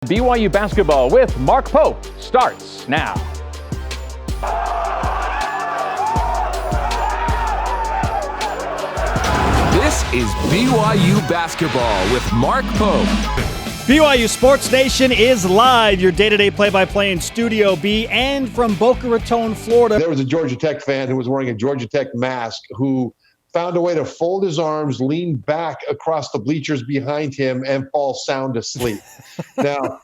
BYU Basketball with Mark Pope starts now. This is BYU Basketball with Mark Pope. BYU Sports Nation is live, your day-to-day play-by-play in Studio B and from Boca Raton, Florida. There was a Georgia Tech fan who was wearing a Georgia Tech mask who found a way to fold his arms, lean back across the bleachers behind him, and fall sound asleep. Now,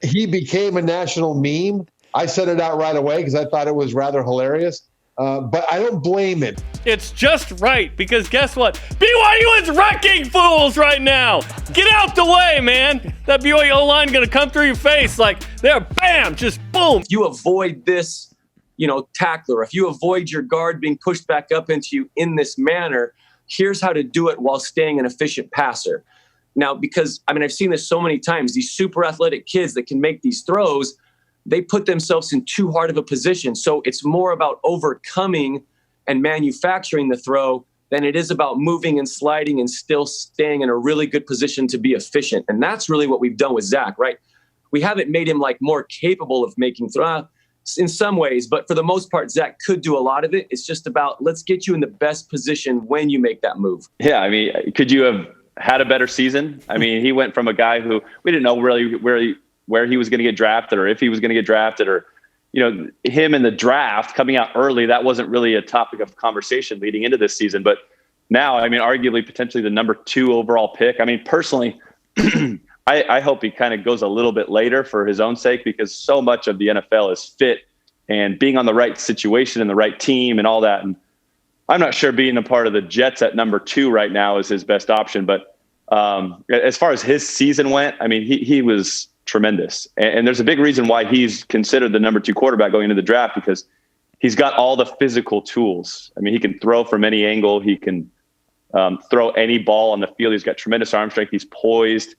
he became a national meme. I said it out right away because I thought it was rather hilarious. But I don't blame it. It's just right, because guess what? BYU is wrecking fools right now. Get out the way, man. That BYU O-line going to come through your face like they're bam, just boom. If you avoid this, tackler, if you avoid your guard being pushed back up into you in this manner, here's how to do it while staying an efficient passer. Now, because, I've seen this so many times, these super athletic kids that can make these throws, they put themselves in too hard of a position. So it's more about overcoming and manufacturing the throw than it is about moving and sliding and still staying in a really good position to be efficient. And that's really what we've done with Zach, right? We haven't made him more capable of making throws in some ways, but for the most part, Zach could do a lot of it. It's just about, let's get you in the best position when you make that move. Yeah, could you have had a better season? He went from a guy who we didn't know really where he was going to get drafted or if he was going to get drafted, or, him in the draft coming out early, that wasn't really a topic of conversation leading into this season. But now, arguably potentially the number 2 overall pick. Personally, I hope he kind of goes a little bit later for his own sake, because so much of the NFL is fit and being on the right situation and the right team and all that. And I'm not sure being a part of the Jets at number 2 right now is his best option. But as far as his season went, he was tremendous. And there's a big reason why he's considered the number 2 quarterback going into the draft, because he's got all the physical tools. He can throw from any angle. He can throw any ball on the field. He's got tremendous arm strength. He's poised.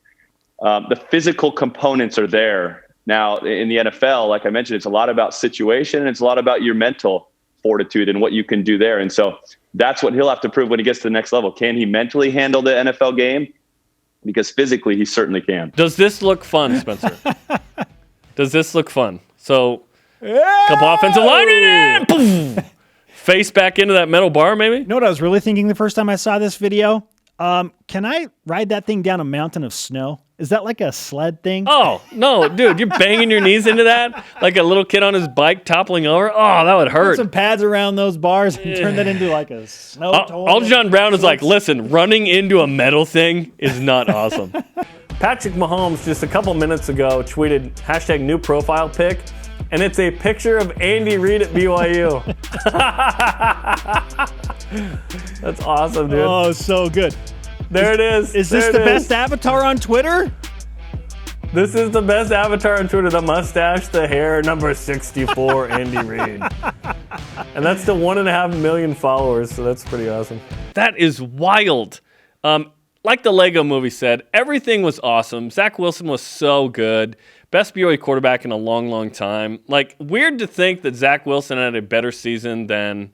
The physical components are there. Now, in the NFL, like I mentioned, it's a lot about situation, and it's a lot about your mental fortitude and what you can do there. And so that's what he'll have to prove when he gets to the next level. Can he mentally handle the NFL game? Because physically, he certainly can. Does this look fun, Spencer? Does this look fun? So, couple offensive linemen in, boom, face back into that metal bar, maybe? You know what I was really thinking the first time I saw this video? Can I ride that thing down a mountain of snow? Is that like a sled thing? Oh, no, dude, you're banging your knees into that like a little kid on his bike toppling over? Oh, that would hurt. Put some pads around those bars and turn that into like a snow toy. All John Brown is like, listen, running into a metal thing is not awesome. Patrick Mahomes just a couple minutes ago tweeted #new profile pic, and it's a picture of Andy Reid at BYU. That's awesome, dude. Oh, so good. There it is. Is this the best avatar on Twitter? This is the best avatar on Twitter. The mustache, the hair, number 64, Andy Reid. And that's the 1.5 million followers, so that's pretty awesome. That is wild. Like the Lego movie said, everything was awesome. Zach Wilson was so good. Best BYU quarterback in a long, long time. Weird to think that Zach Wilson had a better season than,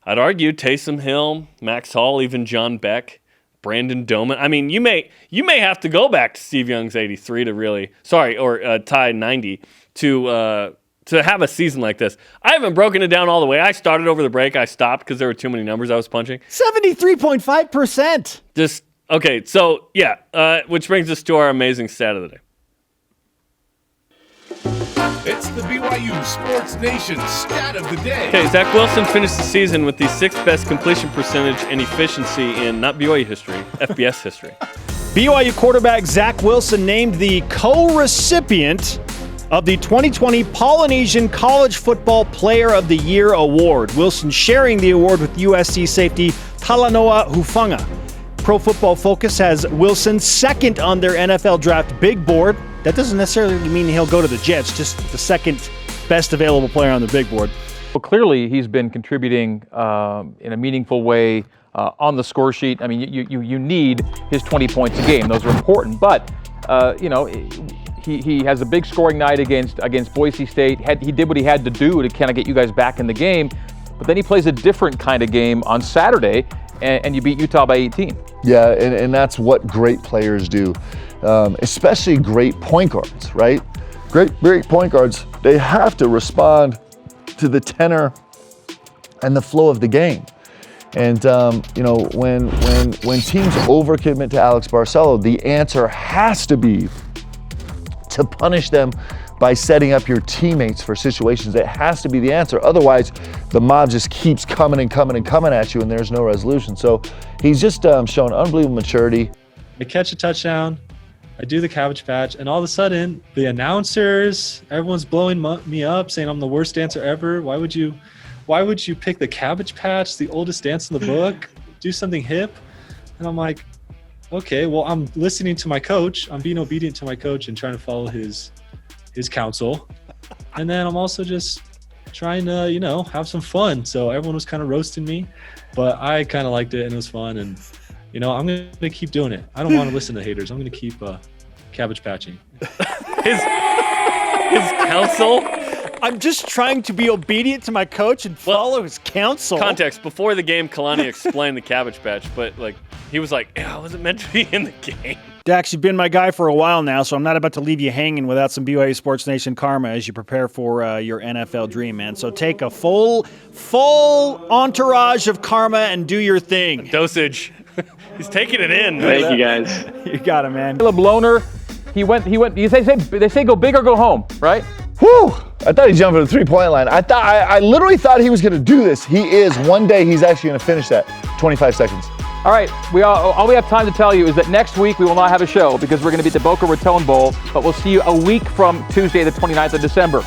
I'd argue, Taysom Hill, Max Hall, even John Beck, Brandon Doman. You may have to go back to Steve Young's 83 to really, Ty 90 to have a season like this. I haven't broken it down all the way. I started over the break. I stopped because there were too many numbers I was punching. 73.5%. Okay, so yeah, which brings us to our amazing stat of the day. It's the BYU Sports Nation stat of the day. Okay, Zach Wilson finished the season with the 6th best completion percentage and efficiency in not BYU history, FBS history. BYU quarterback Zach Wilson named the co-recipient of the 2020 Polynesian College Football Player of the Year Award. Wilson sharing the award with USC safety Talanoa Hufanga. Pro Football Focus has Wilson second on their NFL draft big board. That doesn't necessarily mean he'll go to the Jets, just the second best available player on the big board. Well, clearly he's been contributing in a meaningful way on the score sheet. You need his 20 points a game. Those are important. But, he has a big scoring night against Boise State. He did what he had to do to kind of get you guys back in the game. But then he plays a different kind of game on Saturday, and you beat Utah by 18. Yeah, and that's what great players do. especially great point guards, right? Great point guards, they have to respond to the tenor and the flow of the game. And when teams overcommit to Alex Barcelo, the answer has to be to punish them by setting up your teammates for situations. It has to be the answer. Otherwise, the mob just keeps coming at you, and there's no resolution. So he's just shown unbelievable maturity. I catch a touchdown, I do the cabbage patch, and all of a sudden, the announcers, everyone's blowing me up, saying I'm the worst dancer ever. Why would you pick the cabbage patch, the oldest dance in the book? Do something hip. And I'm like, okay, well, I'm listening to my coach. I'm being obedient to my coach and trying to follow his counsel. And then I'm also just trying to, have some fun. So everyone was kind of roasting me, but I kind of liked it and it was fun. And, I'm going to keep doing it. I don't want to listen to haters. I'm going to keep cabbage patching. His counsel? I'm just trying to be obedient to my coach and follow his counsel. Context, before the game, Kalani explained the cabbage patch, but he was like, I wasn't meant to be in the game. Dax, you've been my guy for a while now, so I'm not about to leave you hanging without some BYU Sports Nation karma as you prepare for your NFL dream, man. So take a full entourage of karma and do your thing. Dosage. He's taking it in. Thank you, guys. You got it, man. Caleb Lohner, he went. They say go big or go home, right? Whew! I thought he jumped at the three-point line. I literally thought he was going to do this. He is. One day he's actually going to finish that. 25 seconds. All right, all we have time to tell you is that next week we will not have a show because we're going to be at the Boca Raton Bowl, but we'll see you a week from Tuesday, the 29th of December.